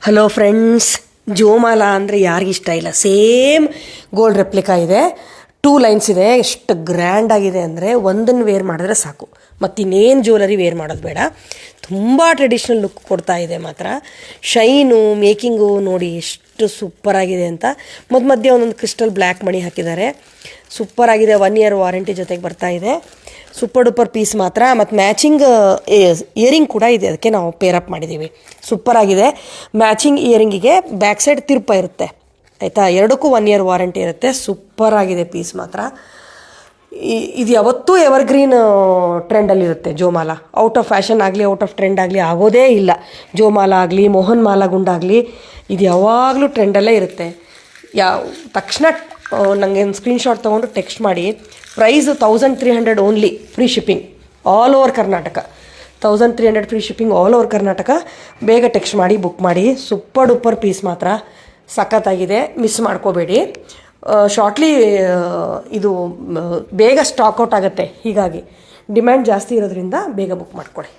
Hello friends, ಜೋಮಾಲಾ ಅಂದರೆ ಯಾರಿಗಿಷ್ಟ ಇಲ್ಲ. Same gold replica ಇದೆ, 2 ಲೈನ್ಸ್ ಇದೆ. ಎಷ್ಟು ಗ್ರ್ಯಾಂಡ್ ಆಗಿದೆ ಅಂದರೆ ಒಂದನ್ನು ವೇರ್ ಮಾಡಿದ್ರೆ ಸಾಕು, ಮತ್ತಿನ್ನೇನು ಜ್ಯುವೆಲರಿ ವೇರ್ ಮಾಡೋದು ಬೇಡ. ತುಂಬ ಟ್ರೆಡಿಷ್ನಲ್ ಲುಕ್ ಕೊಡ್ತಾ ಇದೆ. ಮಾತ್ರ ಶೈನು ಮೇಕಿಂಗು ನೋಡಿ ಎಷ್ಟು ಸೂಪರಾಗಿದೆ ಅಂತ. ಮಧ್ಯೆ ಒಂದೊಂದು ಕ್ರಿಸ್ಟಲ್ ಬ್ಲ್ಯಾಕ್ ಮಣಿ ಹಾಕಿದ್ದಾರೆ. ಸೂಪರಾಗಿದೆ. 1 ಇಯರ್ ವಾರಂಟಿ ಜೊತೆಗೆ ಬರ್ತಾ ಇದೆ. ಸೂಪರ್ ಡೂಪರ್ ಪೀಸ್ ಮಾತ್ರ. ಮತ್ತು ಮ್ಯಾಚಿಂಗ್ ಇಯರಿಂಗ್ ಕೂಡ ಇದೆ, ಅದಕ್ಕೆ ನಾವು ಪೇರಪ್ ಮಾಡಿದ್ದೀವಿ. ಸೂಪರಾಗಿದೆ. ಮ್ಯಾಚಿಂಗ್ ಇಯರಿಂಗಿಗೆ ಬ್ಯಾಕ್ ಸೈಡ್ ತಿರುಪ ಇರುತ್ತೆ, ಆಯಿತಾ. ಎರಡಕ್ಕೂ 1 ಇಯರ್ ವಾರಂಟಿ ಇರುತ್ತೆ. ಸೂಪರಾಗಿದೆ ಪೀಸ್ ಮಾತ್ರ. ಇದು ಯಾವತ್ತೂ ಎವರ್ಗ್ರೀನ್ ಟ್ರೆಂಡಲ್ಲಿರುತ್ತೆ ಜೋಮಾಲಾ. ಔಟ್ ಆಫ್ ಫ್ಯಾಷನ್ ಆಗಲಿ, ಔಟ್ ಆಫ್ ಟ್ರೆಂಡ್ ಆಗಲಿ ಆಗೋದೇ ಇಲ್ಲ. ಜೋಮಾಲಾ ಆಗಲಿ, ಮೋಹನ್ ಮಾಲಾ ಗುಂಡಾಗಲಿ, ಇದು ಯಾವಾಗಲೂ ಟ್ರೆಂಡಲ್ಲೇ ಇರುತ್ತೆ. ತಕ್ಷಣ ನನಗೆ ಒಂದು ಸ್ಕ್ರೀನ್ಶಾಟ್ ತೊಗೊಂಡು ಟೆಕ್ಸ್ಟ್ ಮಾಡಿ. Price 1300 only, free shipping all over Karnataka. 1300 free shipping all over Karnataka. ಬೇಗ ಟೆಕ್ಸ್ಟ್ ಮಾಡಿ, ಬುಕ್ ಮಾಡಿ. ಸೂಪರ್ ಡೂಪರ್ ಪೀಸ್ ಮಾತ್ರ ಸಖತ್ತಾಗಿದೆ, ಮಿಸ್ ಮಾಡ್ಕೋಬೇಡಿ. ಶಾರ್ಟ್ಲಿ ಇದು ಬೇಗ ಸ್ಟಾಕ್ ಔಟ್ ಆಗುತ್ತೆ, ಹೀಗಾಗಿ ಡಿಮ್ಯಾಂಡ್ ಜಾಸ್ತಿ ಇರೋದ್ರಿಂದ ಬೇಗ ಬುಕ್ ಮಾಡ್ಕೊಳ್ಳಿ.